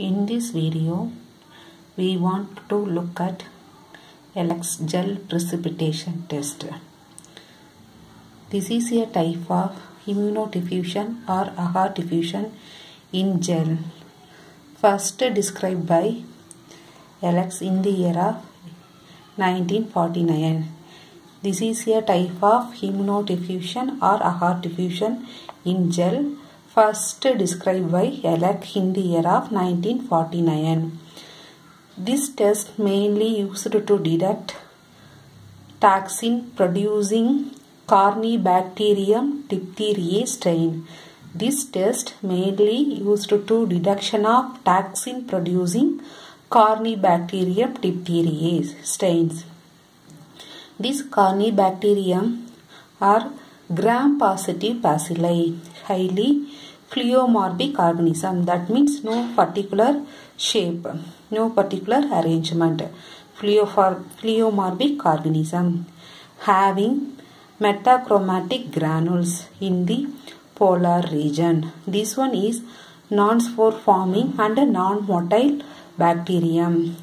In this video, we want to look at LX gel precipitation test. This is a type of immunodiffusion or agar diffusion in gel, first described by LX in the year of 1949. This is a type of immunodiffusion or agar diffusion in gel, first described by LX in the year of 1949. This test mainly used to detect toxin producing Corynebacterium diphtheriae strain. This test mainly used to detection of toxin producing Corynebacterium diphtheriae strains. These Corynebacterium are gram-positive bacilli, highly pleomorphic organism. That means no particular shape, no particular arrangement. Pleomorphic organism having metachromatic granules in the polar region. This one is non-spore forming and non-motile bacterium.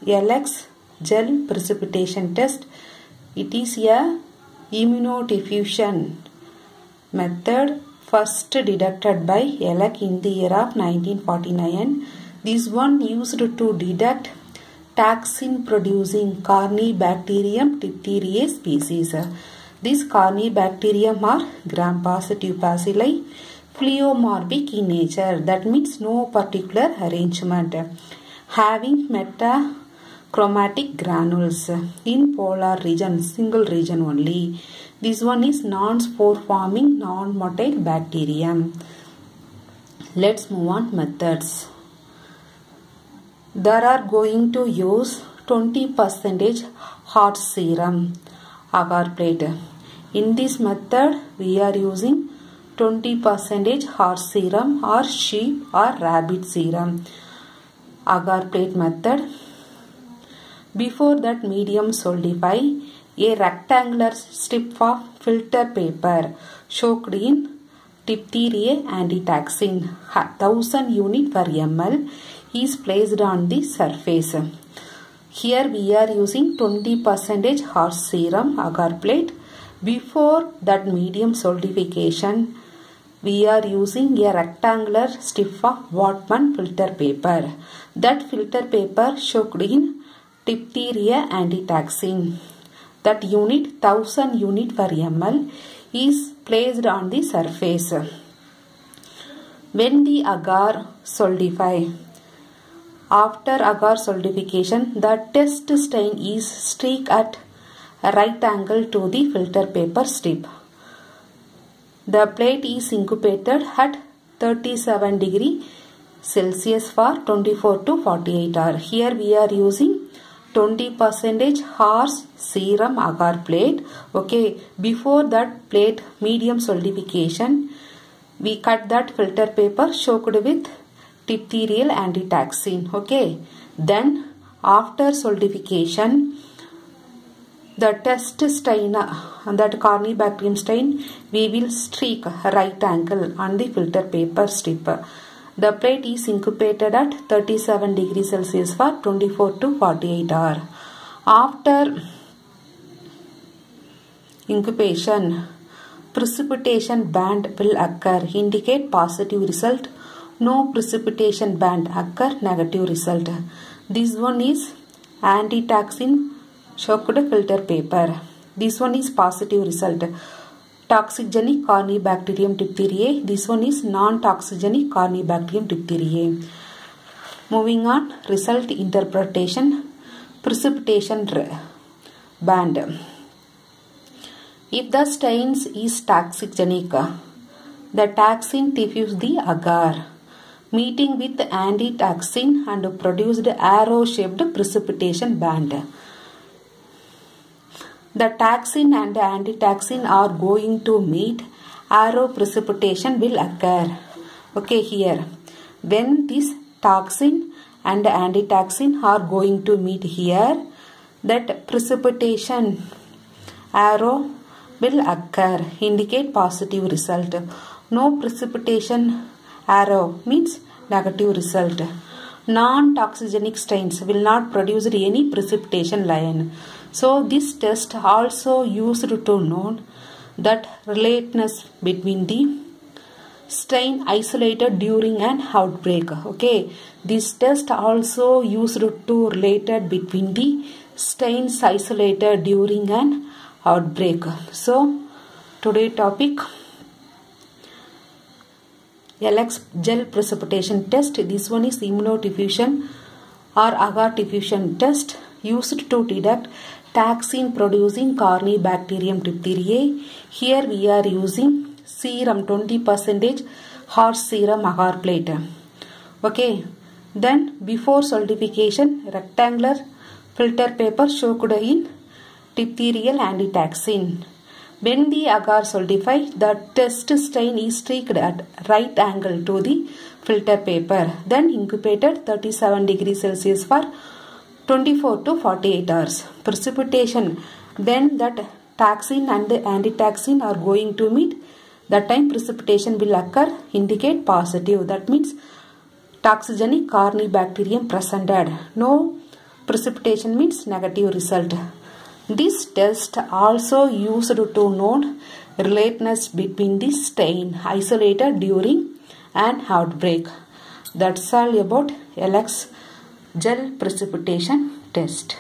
LX gel precipitation test. It is a immunodiffusion method first detected by LX in the year of 1949. This one used to detect toxin producing Corynebacterium diphtheriae species. These Corynebacterium are gram-positive bacilli, pleomorphic in nature. That means no particular arrangement, having metachromatic granules in polar region, single region only. This one is non-spore forming, non-motile bacterium. Let's move on methods. There are going to use 20% horse serum agar plate. In this method, we are using 20% horse serum or sheep or rabbit serum agar plate method. Before that medium solidify, a rectangular strip of filter paper soaked in diphtheria antitoxin 1000 unit per ml is placed on the surface. Here we are using 20% horse serum agar plate. Before that medium solidification, we are using a rectangular strip of Whatman filter paper. That filter paper soaked in diphtheria antitoxin. That unit 1000 unit per ml is placed on the surface. When the agar solidify, after agar solidification, the test stain is streaked at a right angle to the filter paper strip. The plate is incubated at 37 degrees Celsius for 24 to 48 hours. Here we are using 20% horse serum agar plate. Okay, before that plate medium solidification, we cut that filter paper soaked with diphtherial antitoxin. Okay, then after solidification, the test stain, that Corynebacterium stain, we will streak right angle on the filter paper strip. The plate is incubated at 37 degrees Celsius for 24 to 48 hours. After incubation, precipitation band will occur, indicate positive result. No precipitation band occur, negative result. This one is antitoxin soaked filter paper. This one is positive result. Toxigenic Corynebacterium diphtheriae. This one is non-toxigenic Corynebacterium diphtheriae. Moving on, result interpretation. Precipitation band. If the stains is toxigenic, the toxin diffuse the agar, meeting with antitoxin and produced arrow-shaped precipitation band. The toxin and antitoxin are going to meet, arrow precipitation will occur. Okay, here, when this toxin and antitoxin are going to meet here, that precipitation arrow will occur, indicate positive result. No precipitation arrow means negative result. Non-toxigenic stains will not produce any precipitation line. So this test also used to know that relateness between the stain isolated during an outbreak. Okay, this test also used to related between the stains isolated during an outbreak. So today topic LX gel precipitation test. This one is immunodiffusion or agar diffusion test used to detect taxine producing Corynebacterium diphtheriae. Here we are using serum 20% horse serum agar plate. Okay, then before solidification rectangular filter paper soaked in diphtherial antitaxin. When the agar solidify, the test stain is streaked at right angle to the filter paper. Then incubated 37 degrees Celsius for 24 to 48 hours. Precipitation, when that taxine and the antitaxin are going to meet, that time precipitation will occur, indicate positive. That means toxigenic Corynebacterium presented. No precipitation means negative result. This test also used to note relateness between the stain isolated during an outbreak. That's all about LX gel precipitation test.